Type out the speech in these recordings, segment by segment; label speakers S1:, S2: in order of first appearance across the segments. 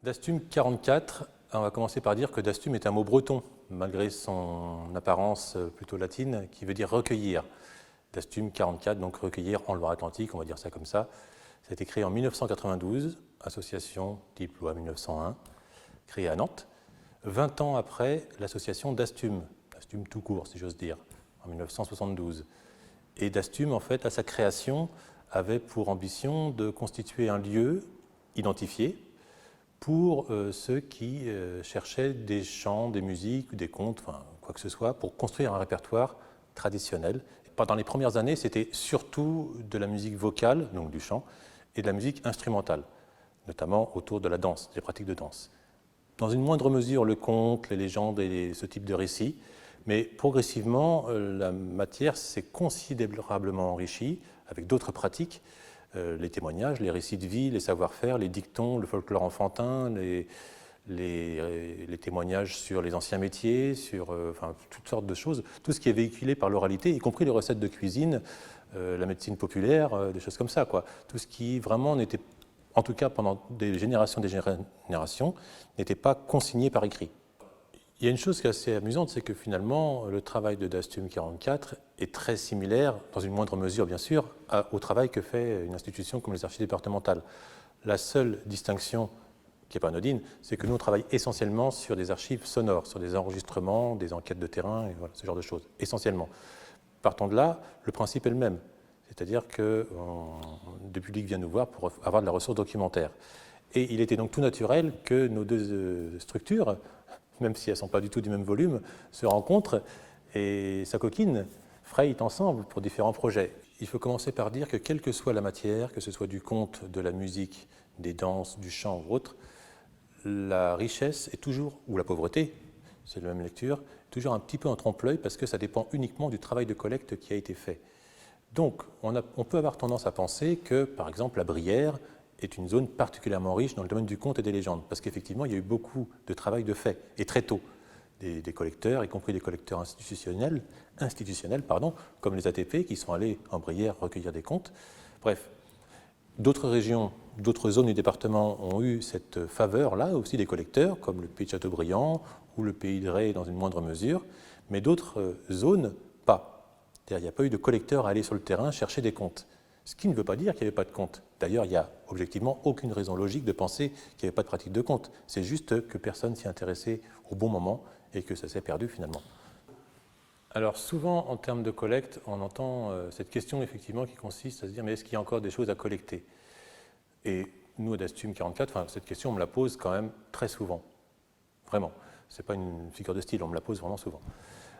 S1: Dastum 44, on va commencer par dire que dastum est un mot breton, malgré son apparence plutôt latine, qui veut dire recueillir. Dastum 44, donc recueillir en Loire-Atlantique, on va dire ça comme ça. Ça a été créé en 1992, association type loi 1901, créée à Nantes. 20 ans après l'association Dastum, Dastum tout court si j'ose dire, en 1972. Et Dastum, en fait, à sa création, avait pour ambition de constituer un lieu identifié pour ceux qui cherchaient des chants, des musiques, des contes, enfin, quoi que ce soit, pour construire un répertoire traditionnel. Pendant les premières années, c'était surtout de la musique vocale, donc du chant, et de la musique instrumentale, notamment autour de la danse, des pratiques de danse. Dans une moindre mesure, le conte, les légendes et ce type de récits, mais progressivement, la matière s'est considérablement enrichie avec d'autres pratiques, les témoignages, les récits de vie, les savoir-faire, les dictons, le folklore enfantin, les témoignages sur les anciens métiers, sur enfin, toutes sortes de choses, tout ce qui est véhiculé par l'oralité, y compris les recettes de cuisine, la médecine populaire, des choses comme ça, quoi. Tout ce qui vraiment n'était, en tout cas pendant des générations, n'était pas consigné par écrit. Il y a une chose qui est assez amusante, c'est que finalement, le travail de Dastum 44 est très similaire, dans une moindre mesure bien sûr, au travail que fait une institution comme les archives départementales. La seule distinction, qui n'est pas anodine, c'est que nous, on travaille essentiellement sur des archives sonores, sur des enregistrements, des enquêtes de terrain, et voilà, ce genre de choses, essentiellement. Partant de là, le principe est le même, c'est-à-dire que des publics viennent nous voir pour avoir de la ressource documentaire. Et il était donc tout naturel que nos deux structures, même si elles ne sont pas du tout du même volume, se rencontrent et s'acoquinent, frayent ensemble pour différents projets. Il faut commencer par dire que quelle que soit la matière, que ce soit du conte, de la musique, des danses, du chant ou autre, la richesse est toujours, ou la pauvreté, c'est la même lecture, toujours un petit peu en trompe-l'œil parce que ça dépend uniquement du travail de collecte qui a été fait. Donc on peut avoir tendance à penser que, par exemple, la Brière est une zone particulièrement riche dans le domaine du conte et des légendes, parce qu'effectivement, il y a eu beaucoup de travail de fait, et très tôt, des collecteurs, y compris des collecteurs institutionnels, comme les ATP, qui sont allés en Brière recueillir des contes. Bref, d'autres régions, d'autres zones du département ont eu cette faveur-là, aussi des collecteurs, comme le pays de Châteaubriand ou le pays de Ré dans une moindre mesure, mais d'autres zones, pas. C'est-à-dire, il n'y a pas eu de collecteurs à aller sur le terrain chercher des contes. Ce qui ne veut pas dire qu'il n'y avait pas de conte. D'ailleurs, il n'y a objectivement aucune raison logique de penser qu'il n'y avait pas de pratique de conte. C'est juste que personne s'y intéressait au bon moment et que ça s'est perdu finalement. Alors souvent, en termes de collecte, on entend cette question effectivement qui consiste à se dire mais est-ce qu'il y a encore des choses à collecter? Et nous, à Dastum 44, cette question, on me la pose quand même très souvent. Vraiment. Ce n'est pas une figure de style, on me la pose vraiment souvent.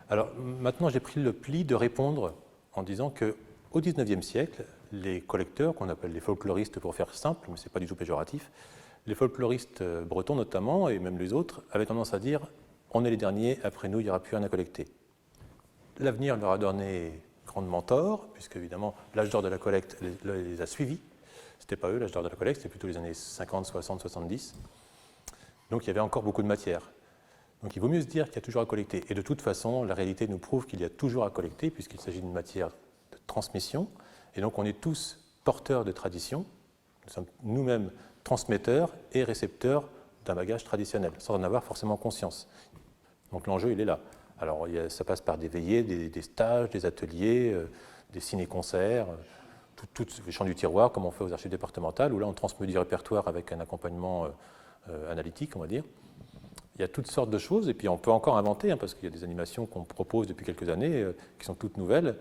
S1: Alors maintenant, j'ai pris le pli de répondre en disant qu'au XIXe siècle, les collecteurs, qu'on appelle les folkloristes pour faire simple, mais ce n'est pas du tout péjoratif, les folkloristes bretons notamment, et même les autres, avaient tendance à dire « on est les derniers, après nous, il n'y aura plus rien à collecter ». L'avenir leur a donné grandement tort, puisque évidemment l'âge d'or de la collecte les a suivis. Ce n'était pas eux l'âge d'or de la collecte, c'était plutôt les années 50, 60, 70. Donc il y avait encore beaucoup de matière. Donc il vaut mieux se dire qu'il y a toujours à collecter. Et de toute façon, la réalité nous prouve qu'il y a toujours à collecter, puisqu'il s'agit d'une matière de transmission. Et donc on est tous porteurs de tradition, nous sommes nous-mêmes transmetteurs et récepteurs d'un bagage traditionnel, sans en avoir forcément conscience. Donc l'enjeu, il est là. Alors ça passe par des veillées, des stages, des ateliers, des ciné-concerts, tout les chants du tiroir, comme on fait aux archives départementales, où là on transmet du répertoire avec un accompagnement analytique, on va dire. Il y a toutes sortes de choses, et puis on peut encore inventer, parce qu'il y a des animations qu'on propose depuis quelques années, qui sont toutes nouvelles,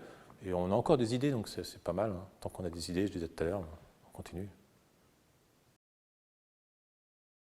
S1: et on a encore des idées, donc c'est pas mal. Tant qu'on a des idées, je disais tout à l'heure, on continue.